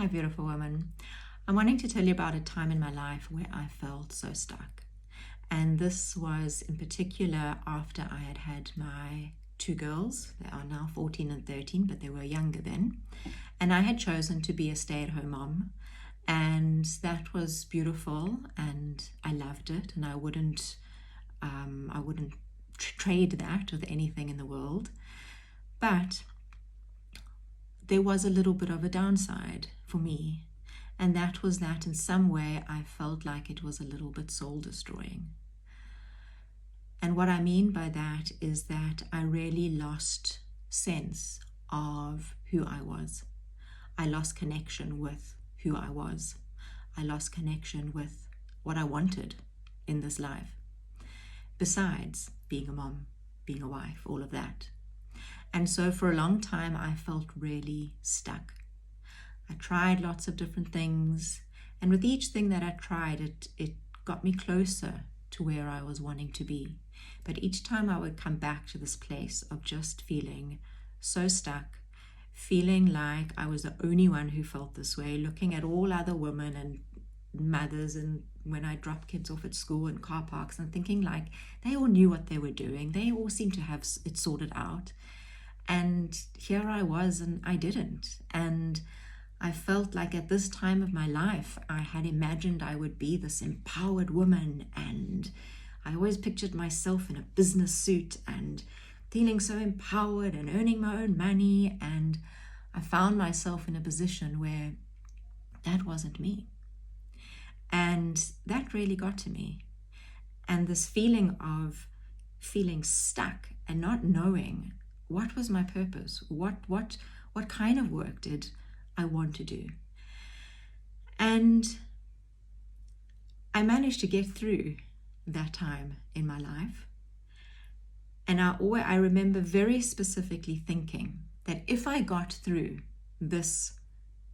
Hi, beautiful woman. I'm wanting to tell you about a time in my life where I felt so stuck. And this was in particular after I had had my two girls. They are now 14 and 13, but they were younger then. And I had chosen to be a stay-at-home mom. And that was beautiful and I loved it. And I wouldn't trade that with anything in the world. But there was a little bit of a downside for me, and that was that in some way I felt like it was a little bit soul destroying. And what I mean by that is that I really lost sense of who I was. I lost connection with who I was. I lost connection with what I wanted in this life, besides being a mom, being a wife, all of that. And so for a long time, I felt really stuck. I tried lots of different things. And with each thing that I tried, it got me closer to where I was wanting to be. But each time I would come back to this place of just feeling so stuck, feeling like I was the only one who felt this way, looking at all other women and mothers and when I drop kids off at school and car parks and thinking like they all knew what they were doing. They all seemed to have it sorted out. And here I was and I didn't. And I felt like at this time of my life, I had imagined I would be this empowered woman. And I always pictured myself in a business suit and feeling so empowered and earning my own money. And I found myself in a position where that wasn't me. And that really got to me. And this feeling of feeling stuck and not knowing what was my purpose? What kind of work did I want to do? And I managed to get through that time in my life. And I remember very specifically thinking that if I got through this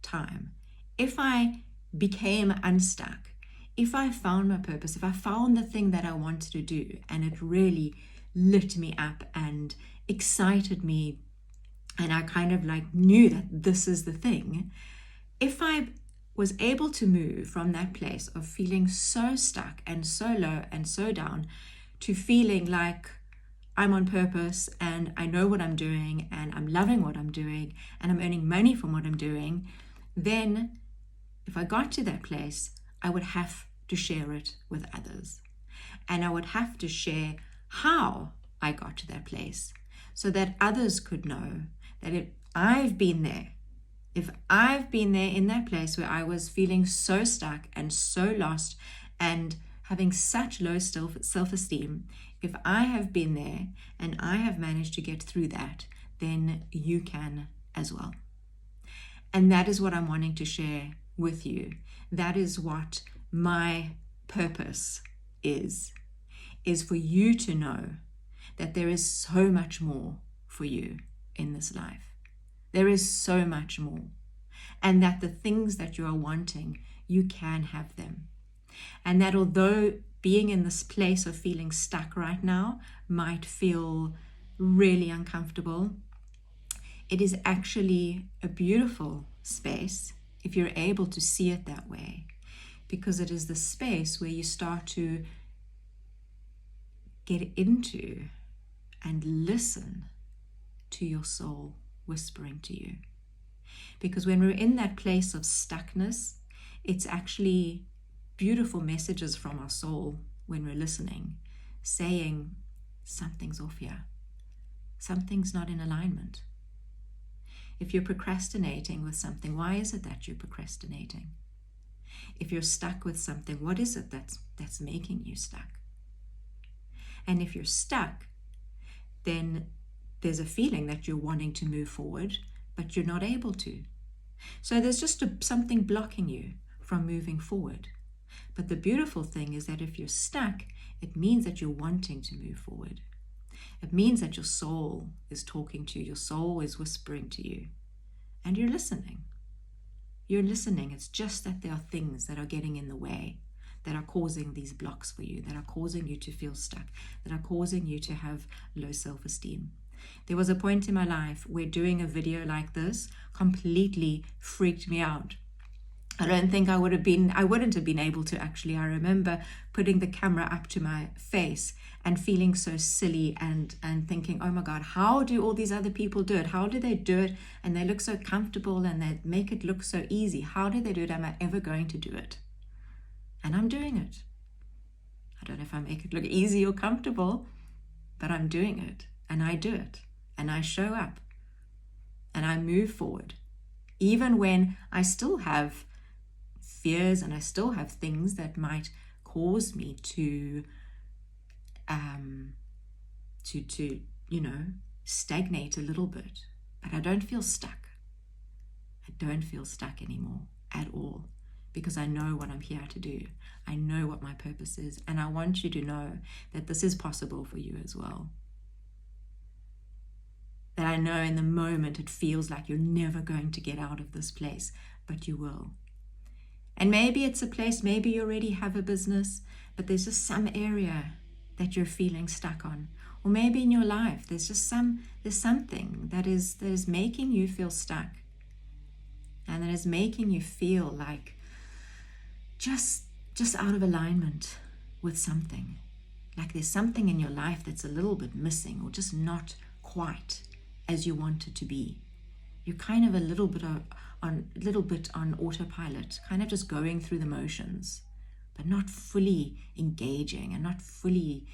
time, if I became unstuck, if I found my purpose, if I found the thing that I wanted to do, and it really lit me up and excited me, and I kind of like knew that this is the thing, if I was able to move from that place of feeling so stuck and so low and so down to feeling like I'm on purpose and I know what I'm doing and I'm loving what I'm doing and I'm earning money from what I'm doing, then if I got to that place, I would have to share it with others. And I would have to share how I got to that place so that others could know that if I've been there in that place where I was feeling so stuck and so lost and having such low self-esteem, if I have been there and I have managed to get through that, then you can as well. And that is what I'm wanting to share with you. That is what my purpose is for you to know that there is so much more for you in this life. There is so much more. And that the things that you are wanting, you can have them. And that although being in this place of feeling stuck right now might feel really uncomfortable, it is actually a beautiful space if you're able to see it that way, because it is the space where you start to get into and listen to your soul whispering to you. Because when we're in that place of stuckness, it's actually beautiful messages from our soul when we're listening, saying something's off here. Something's not in alignment. If you're procrastinating with something, why is it that you're procrastinating? If you're stuck with something, what is it that's making you stuck? And if you're stuck, then there's a feeling that you're wanting to move forward, but you're not able to. So there's just something blocking you from moving forward. But the beautiful thing is that if you're stuck, it means that you're wanting to move forward. It means that your soul is talking to you, your soul is whispering to you, and you're listening. You're listening. It's just that there are things that are getting in the way, that are causing these blocks for you, that are causing you to feel stuck, that are causing you to have low self-esteem. There was a point in my life where doing a video like this completely freaked me out. I don't think I wouldn't have been able to actually. I remember putting the camera up to my face and feeling so silly and thinking, oh my God, how do all these other people do it? How do they do it? And they look so comfortable and they make it look so easy. How do they do it? Am I ever going to do it? And I'm doing it. I don't know if I make it look easy or comfortable, but I'm doing it, and I do it, and I show up, and I move forward. Even when I still have fears and I still have things that might cause me to stagnate a little bit, but I don't feel stuck. I don't feel stuck anymore at all, because I know what I'm here to do. I know what my purpose is, and I want you to know that this is possible for you as well. That I know in the moment it feels like you're never going to get out of this place, but you will. And maybe it's a place, maybe you already have a business, but there's just some area that you're feeling stuck on. Or maybe in your life, there's something that is making you feel stuck. And that is making you feel like just out of alignment with something. Like there's something in your life that's a little bit missing, or just not quite as you want it to be. You're kind of a little bit on autopilot, kind of just going through the motions, but not fully engaging and not fully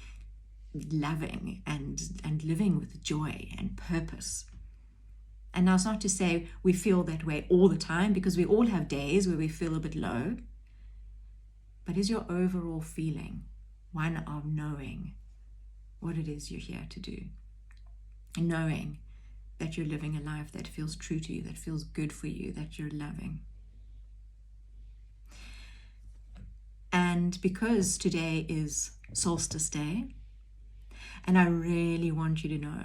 loving and living with joy and purpose. And now it's not to say we feel that way all the time, because we all have days where we feel a bit low. But is your overall feeling one of knowing what it is you're here to do? And knowing that you're living a life that feels true to you, that feels good for you, that you're loving. And because today is Solstice Day, and I really want you to know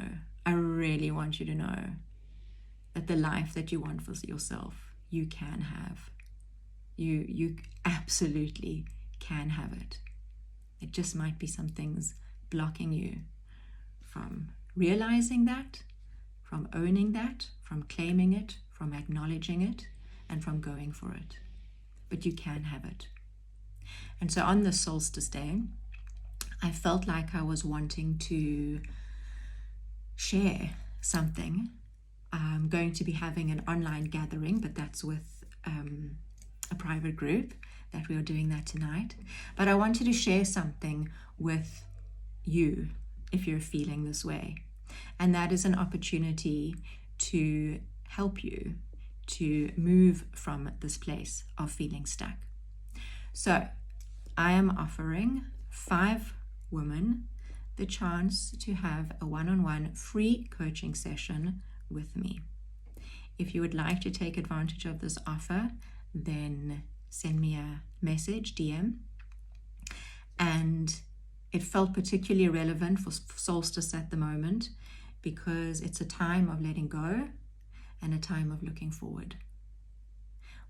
that the life that you want for yourself, you can have. You absolutely can have it. It just might be some things blocking you from realizing that, from owning that, from claiming it, from acknowledging it, and from going for it. But you can have it. And so on this Solstice Day, I felt like I was wanting to share something. I'm going to be having an online gathering, but that's with a private group that we are doing that tonight. But I wanted to share something with you if you're feeling this way. And that is an opportunity to help you to move from this place of feeling stuck. So I am offering 5 women the chance to have a one-on-one free coaching session with me. If you would like to take advantage of this offer, then send me a message, DM. And it felt particularly relevant for Solstice at the moment, because it's a time of letting go and a time of looking forward.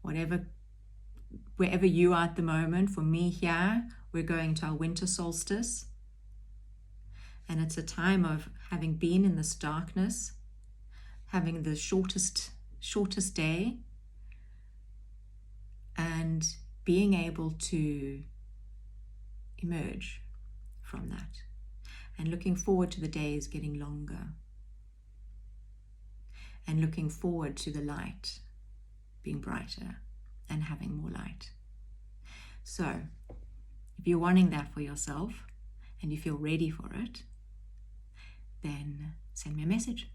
Wherever you are at the moment, for me here, we're going to our winter solstice. And it's a time of having been in this darkness, having the shortest day, and being able to emerge from that, and looking forward to the days getting longer, and looking forward to the light being brighter and having more light. So if you're wanting that for yourself and you feel ready for it, then send me a message.